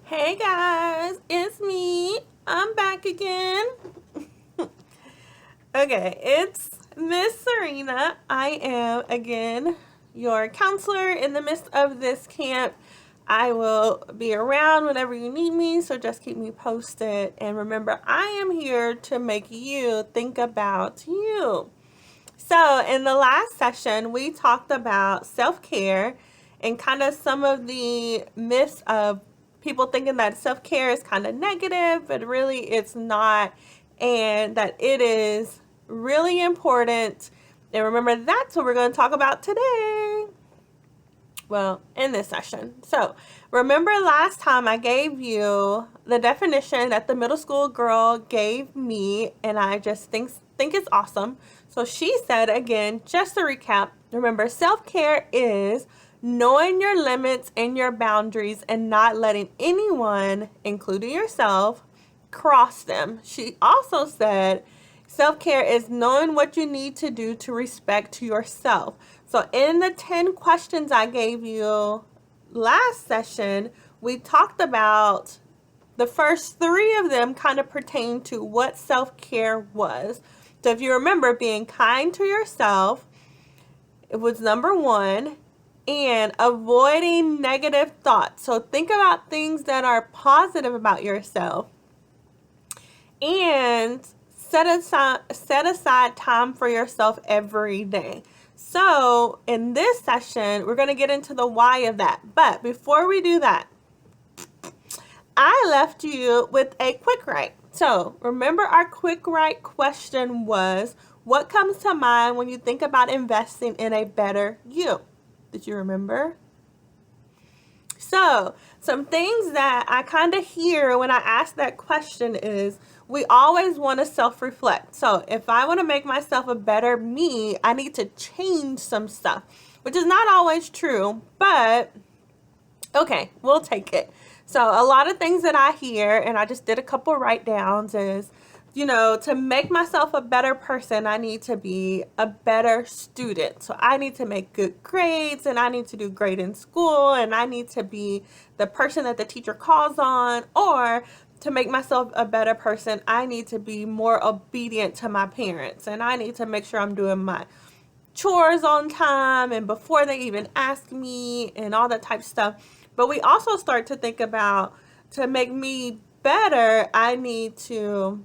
Hey guys, it's me. I'm back again. Okay, it's Miss Serena. I am again your counselor in the midst of this camp. I will be around whenever you need me, so just keep me posted. And remember, I am here to make you think about you. So, in the last session, we talked about self care and kind of some of the myths of people thinking that self care is kind of negative, but really it's not, and that it is really important. And remember, that's what we're going to talk about today. Well, in this session. So, remember last time I gave you the definition that the middle school girl gave me, and I just think it's awesome. So, she said again, just to recap, remember self-care is knowing your limits and your boundaries and not letting anyone, including yourself, cross them. She also said self care is knowing what you need to do to respect yourself. So, in the 10 questions I gave you last session, we talked about the first three of them kind of pertain to what self care was. So, if you remember, being kind to yourself, it was number one, and avoiding negative thoughts. So, think about things that are positive about yourself and set aside time for yourself every day. So, in this session, we're going to get into the why of that. But before we do that, I left you with a quick write. So, remember our quick write question was, what comes to mind when you think about investing in a better you? Did you remember? So, some things that I kind of hear when I ask that question is we always want to self reflect. So, if I want to make myself a better me, I need to change some stuff, which is not always true, but okay, we'll take it. So, a lot of things that I hear, and I just did a couple write downs, is to make myself a better person, I need to be a better student. So I need to make good grades, and I need to do great in school, and I need to be the person that the teacher calls on. Or to make myself a better person, I need to be more obedient to my parents, and I need to make sure I'm doing my chores on time and before they even ask me and all that type of stuff. But we also start to think about, to make me better, I need to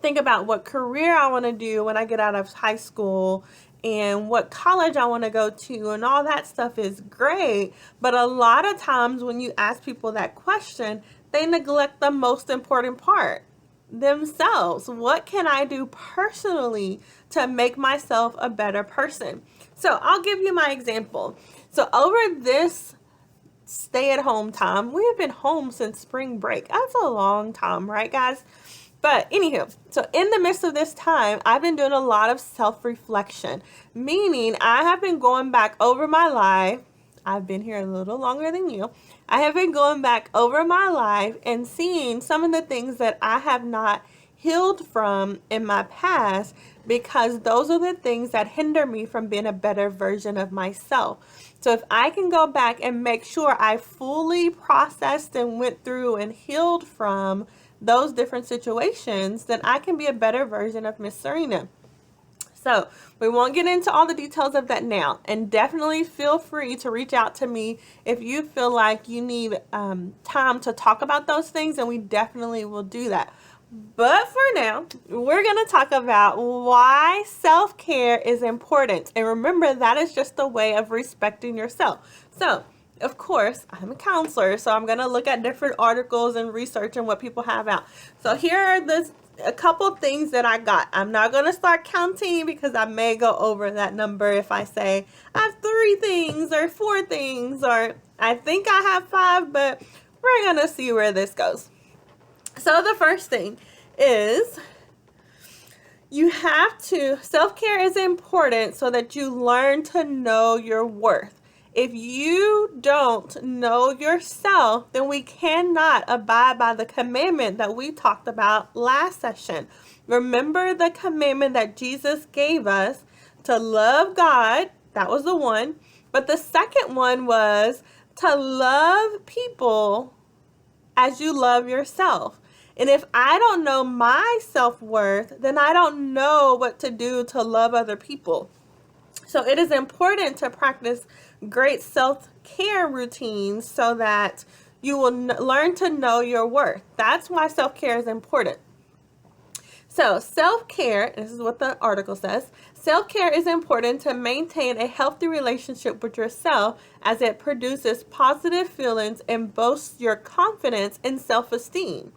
think about what career I want to do when I get out of high school and what college I want to go to, and all that stuff is great. But a lot of times when you ask people that question, they neglect the most important part, themselves. What can I do personally to make myself a better person? So I'll give you my example. So over this stay at home time, we have been home since spring break. That's a long time, right, guys? But anywho, so in the midst of this time, I've been doing a lot of self-reflection, meaning I have been going back over my life. I've been here a little longer than you. I have been going back over my life and seeing some of the things that I have not healed from in my past, because those are the things that hinder me from being a better version of myself. So if I can go back and make sure I fully processed and went through and healed from those different situations, then I can be a better version of Miss Serena. So we won't get into all the details of that now, and definitely feel free to reach out to me if you feel like you need time to talk about those things, and we definitely will do that. But for now, we're going to talk about why self-care is important. And remember, that is just a way of respecting yourself. So, of course, I'm a counselor, so I'm going to look at different articles and research and what people have out. So here are a couple things that I got. I'm not going to start counting because I may go over that number if I say I have 3 things or 4 things, or I think I have 5, but we're going to see where this goes. So the first thing is self-care is important so that you learn to know your worth. If you don't know yourself, then we cannot abide by the commandment that we talked about last session. Remember the commandment that Jesus gave us to love God. That was the one. But the second one was to love people as you love yourself. And if I don't know my self-worth, then I don't know what to do to love other people. So it is important to practice great self-care routines so that you will learn to know your worth. That's why self-care is important. So self-care, this is what the article says, self-care is important to maintain a healthy relationship with yourself as it produces positive feelings and boosts your confidence and self-esteem.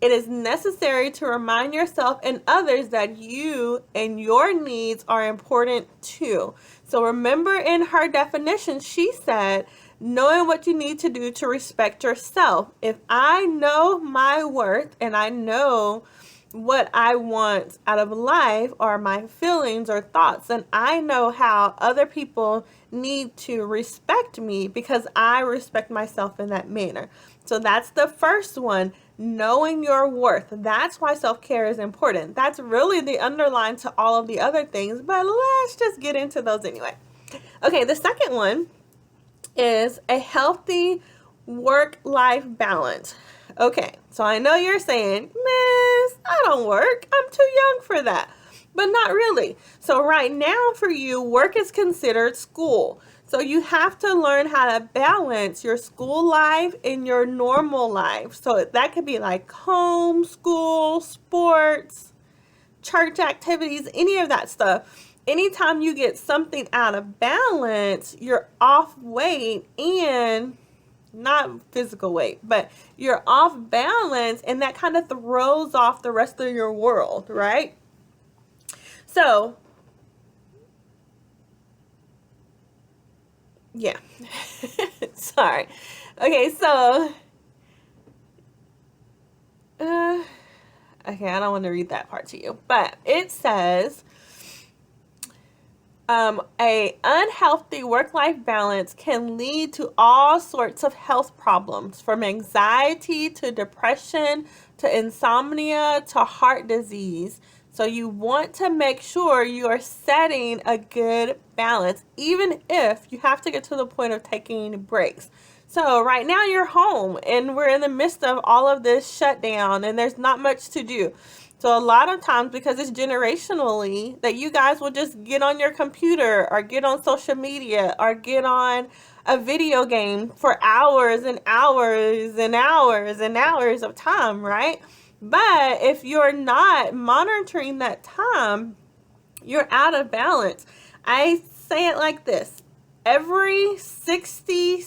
It is necessary to remind yourself and others that you and your needs are important too. So remember, in her definition, she said, knowing what you need to do to respect yourself. If I know my worth and I know what I want out of life or my feelings or thoughts, and I know how other people need to respect me because I respect myself in that manner. So that's the first one, knowing your worth. That's why self-care is important. That's really the underline to all of the other things, but let's just get into those anyway. Okay, the second one is a healthy work-life balance. Okay, so I know you're saying, Miss, I don't work. I'm too young for that. But not really. So right now for you, work is considered school. So you have to learn how to balance your school life and your normal life. So that could be like home, school, sports, church activities, any of that stuff. Anytime you get something out of balance, you're off weight, and not physical weight, but you're off balance, and that kind of throws off the rest of your world, right? So, yeah. Sorry. Okay, so, okay, I don't want to read that part to you, but it says, a unhealthy work-life balance can lead to all sorts of health problems, from anxiety to depression to insomnia to heart disease. So you want to make sure you are setting a good balance, even if you have to get to the point of taking breaks. So right now you're home and we're in the midst of all of this shutdown and there's not much to do. So a lot of times, because it's generationally, that you guys will just get on your computer or get on social media or get on a video game for hours and hours and hours and hours of time, right? But if you're not monitoring that time, you're out of balance. I say it like this. Every 60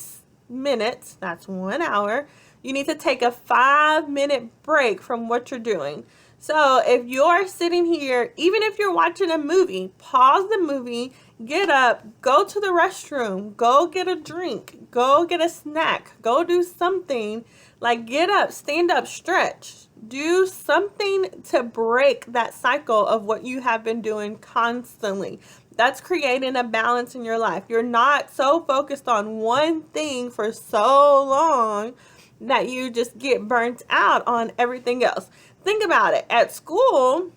minutes, that's 1 hour, you need to take a 5-minute break from what you're doing. So if you're sitting here, even if you're watching a movie, pause the movie, get up, go to the restroom, go get a drink, go get a snack, go do something, like get up, stand up, stretch. Do something to break that cycle of what you have been doing constantly. That's creating a balance in your life. You're not so focused on one thing for so long that you just get burnt out on everything else. Think about it. At school,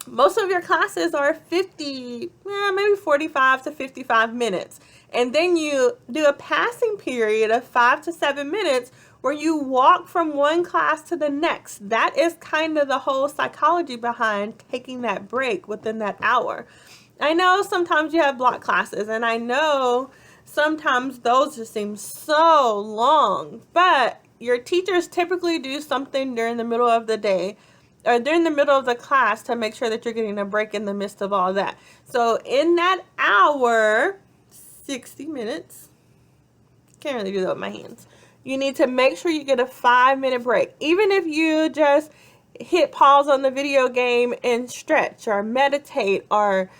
most of your classes are 50, maybe 45 to 55 minutes. And then you do a passing period of 5 to 7 minutes where you walk from one class to the next. That is kind of the whole psychology behind taking that break within that hour. I know sometimes you have block classes, and I know sometimes those just seem so long, but your teachers typically do something during the middle of the day or during the middle of the class to make sure that you're getting a break in the midst of all that. So in that hour, 60 minutes, can't really do that with my hands. You need to make sure you get a 5-minute break. Even if you just hit pause on the video game and stretch or meditate or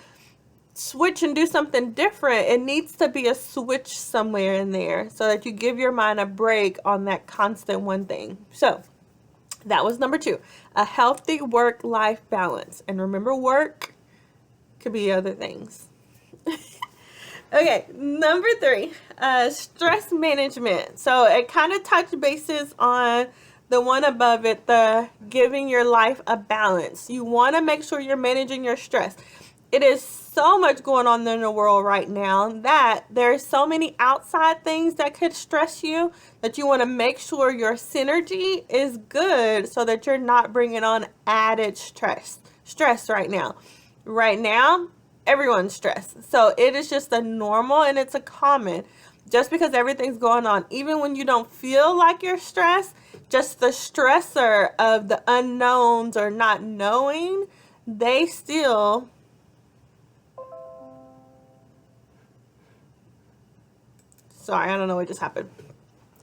switch and do something different, it needs to be a switch somewhere in there so that you give your mind a break on that constant one thing. So that was number 2, a healthy work-life balance. And remember, work could be other things. Okay, number 3, stress management. So it kind of touched bases on the one above it, the giving your life a balance. You want to make sure you're managing your stress. it is so much going on in the world right now that there's so many outside things that could stress you that you want to make sure your synergy is good so that you're not bringing on added stress right now. Right now, everyone's stressed. So it is just a normal and it's a common. Just because everything's going on, even when you don't feel like you're stressed, just the stressor of the unknowns or not knowing, they still sorry, I don't know what just happened.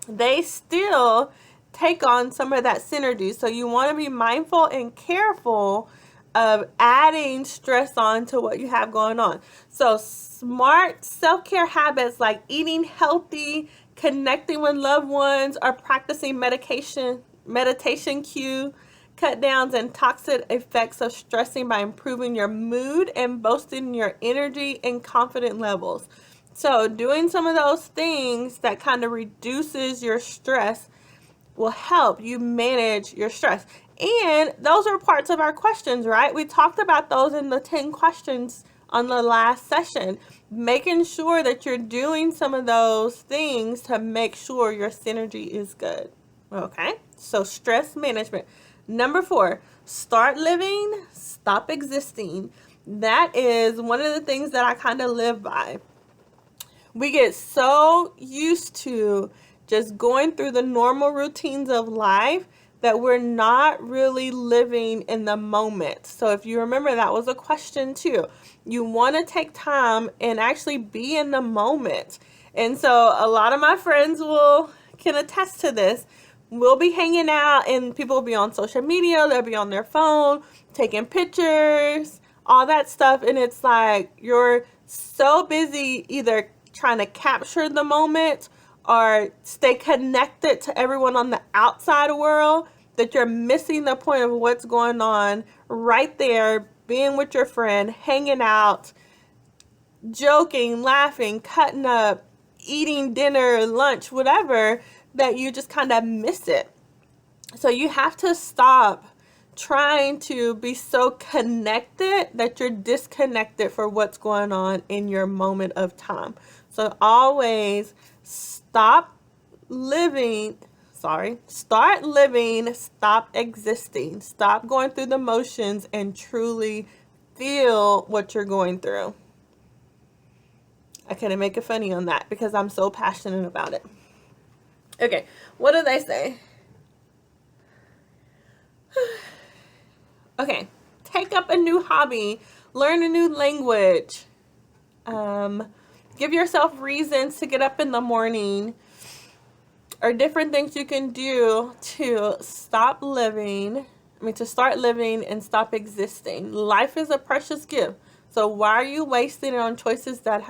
They still take on some of that synergy. So you want to be mindful and careful of adding stress on to what you have going on. So smart self-care habits like eating healthy, connecting with loved ones, or practicing meditation cue cut downs and toxic effects of stressing by improving your mood and boosting your energy and confidence levels. So doing some of those things that kind of reduces your stress will help you manage your stress. And those are parts of our questions, right? We talked about those in the 10 questions on the last session. Making sure that you're doing some of those things to make sure your synergy is good. Okay? So stress management. Number 4, start living, stop existing. That is one of the things that I kind of live by. We get so used to just going through the normal routines of life that we're not really living in the moment. So if you remember, that was a question too. You want to take time and actually be in the moment. And so a lot of my friends can attest to this. We'll be hanging out and people will be on social media, they'll be on their phone, taking pictures, all that stuff. And it's like you're so busy either trying to capture the moment or stay connected to everyone on the outside world that you're missing the point of what's going on right there, being with your friend, hanging out, joking, laughing, cutting up, eating dinner, lunch, whatever, that you just kind of miss it. So you have to stop trying to be so connected that you're disconnected for what's going on in your moment of time. So always start living, stop existing. Stop going through the motions and truly feel what you're going through. I couldn't make it funny on that because I'm so passionate about it. Okay, what do they say? Okay, take up a new hobby, learn a new language, give yourself reasons to get up in the morning, or different things you can do to start living and stop existing. Life is a precious gift. So why are you wasting it on choices that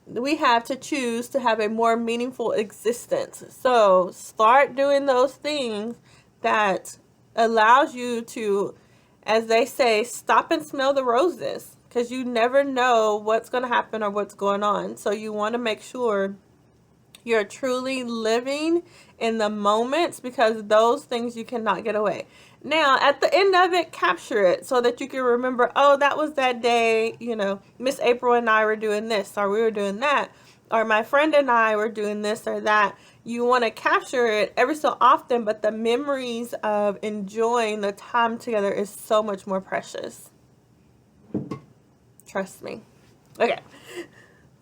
we have to choose to have a more meaningful existence? So start doing those things that allows you to, as they say, stop and smell the roses, because you never know what's going to happen or what's going on. So you want to make sure you're truly living in the moments, because those things you cannot get away. Now, at the end of it, capture it so that you can remember, oh, that was that day, Miss April and I were doing this, or we were doing that, or my friend and I were doing this or that. You want to capture it every so often, but the memories of enjoying the time together is so much more precious. Trust me. Okay.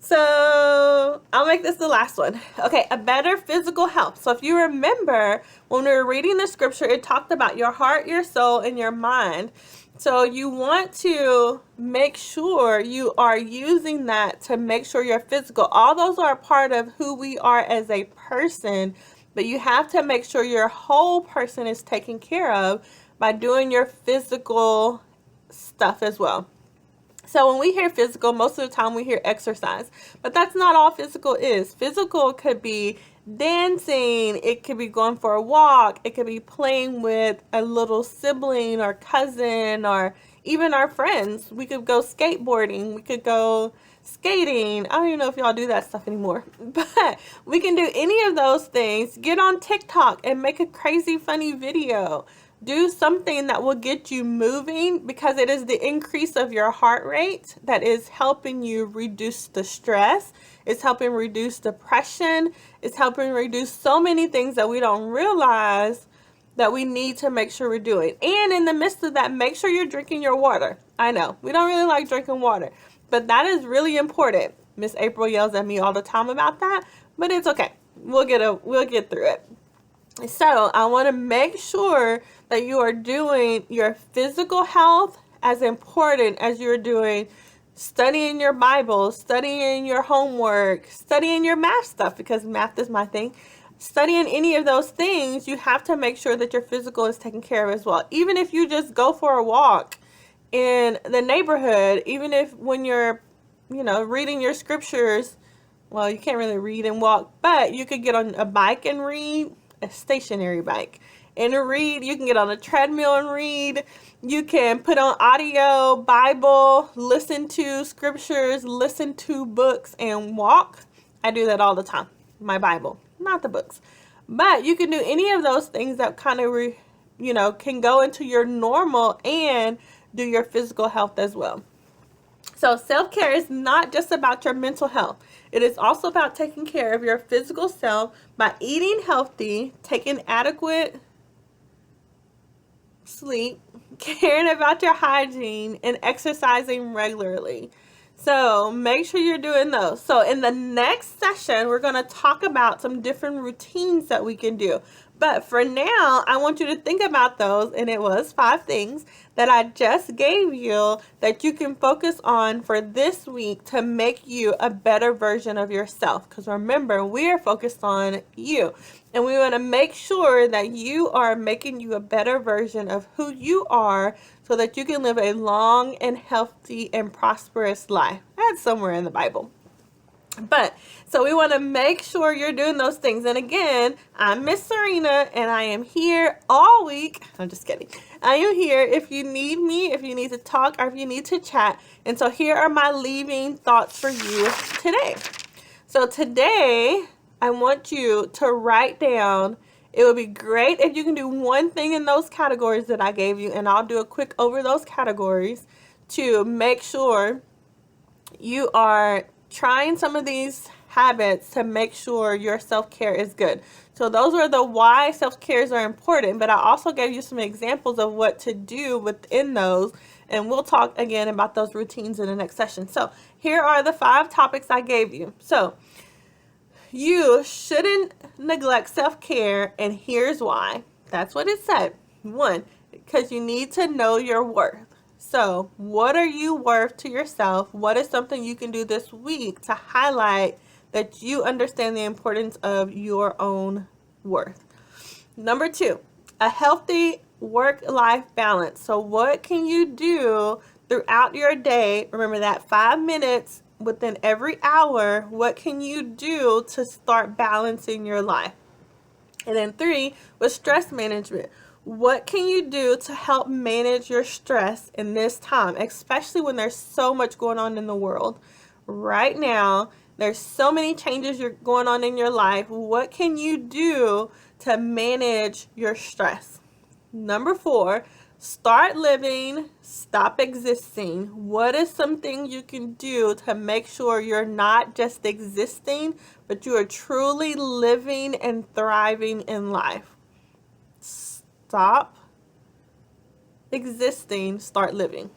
So I'll make this the last one. Okay, a better physical health. So if you remember, when we were reading the scripture, it talked about your heart, your soul, and your mind. So you want to make sure you are using that to make sure you're physical. All those are a part of who we are as a person, but you have to make sure your whole person is taken care of by doing your physical stuff as well. So when we hear physical, most of the time we hear exercise, but that's not all physical is. Physical could be dancing, it could be going for a walk, it could be playing with a little sibling or cousin, or even our friends. We could go skateboarding, we could go skating. I don't even know if y'all do that stuff anymore, but we can do any of those things. Get on TikTok and make a crazy funny video. Do something that will get you moving, because it is the increase of your heart rate that is helping you reduce the stress. It's helping reduce depression. It's helping reduce so many things that we don't realize that we need to make sure we're doing. And in the midst of that, make sure you're drinking your water. I know we don't really like drinking water, but that is really important. Miss April yells at me all the time about that, but it's okay. We'll get through it. So I want to make sure that you are doing your physical health as important as you're doing studying your Bible, studying your homework, studying your math stuff, because math is my thing. Studying any of those things, you have to make sure that your physical is taken care of as well. Even if you just go for a walk in the neighborhood, even if when you're, reading your scriptures, well, you can't really read and walk, but you could get on a bike and read, a stationary bike, and read. You can get on a treadmill and read. You can put on audio, Bible, listen to scriptures, listen to books, and walk. I do that all the time. My Bible, not the books. But you can do any of those things that kind of, can go into your normal and do your physical health as well. So self-care is not just about your mental health. It is also about taking care of your physical self by eating healthy, taking adequate sleep, caring about your hygiene, and exercising regularly. So make sure you're doing those. So in the next session, we're going to talk about some different routines that we can do. But for now, I want you to think about those, and it was 5 things that I just gave you that you can focus on for this week to make you a better version of yourself. Because remember, we are focused on you, and we want to make sure that you are making you a better version of who you are so that you can live a long and healthy and prosperous life. That's somewhere in the Bible. But so we want to make sure you're doing those things. And again, I'm Miss Serena, and I am here all week. I'm just kidding. I am here if you need me, if you need to talk, or if you need to chat. And so here are my leaving thoughts for you today. So today, I want you to write down. It would be great if you can do one thing in those categories that I gave you, and I'll do a quick over those categories to make sure you are trying some of these habits to make sure your self-care is good. So those are the why self-cares are important, but I also gave you some examples of what to do within those, and we'll talk again about those routines in the next session. So here are the 5 topics I gave you. So you shouldn't neglect self-care, and here's why. That's what it said. 1, because you need to know your worth. So what are you worth to yourself? What is something you can do this week to highlight that you understand the importance of your own worth? Number 2, a healthy work-life balance. So what can you do throughout your day? Remember that 5 minutes within every hour. What can you do to start balancing your life? And then 3, with stress management. What can you do to help manage your stress in this time, especially when there's so much going on in the world? Right now, there's so many changes going on in your life. What can you do to manage your stress? Number 4, start living, stop existing. What is something you can do to make sure you're not just existing, but you are truly living and thriving in life? Stop existing, start living.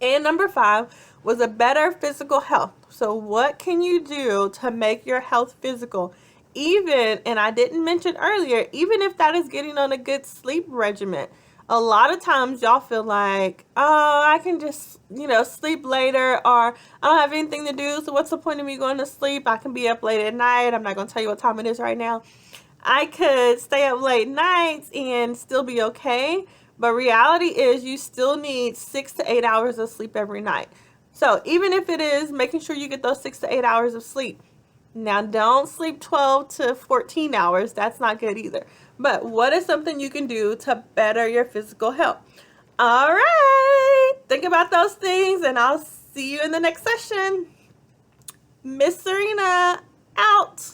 And number 5 was a better physical health. So what can you do to make your health physical? Even, and I didn't mention earlier, even if that is getting on a good sleep regimen. A lot of times y'all feel like, oh, I can just, sleep later, or I don't have anything to do, so what's the point of me going to sleep? I can be up late at night. I'm not going to tell you what time it is right now. I could stay up late nights and still be okay, but reality is you still need 6 to 8 hours of sleep every night. So even if it is making sure you get those 6 to 8 hours of sleep. Now don't sleep 12 to 14 hours. That's not good either. But what is something you can do to better your physical health? All right. Think about those things, and I'll see you in the next session. Miss Serena out.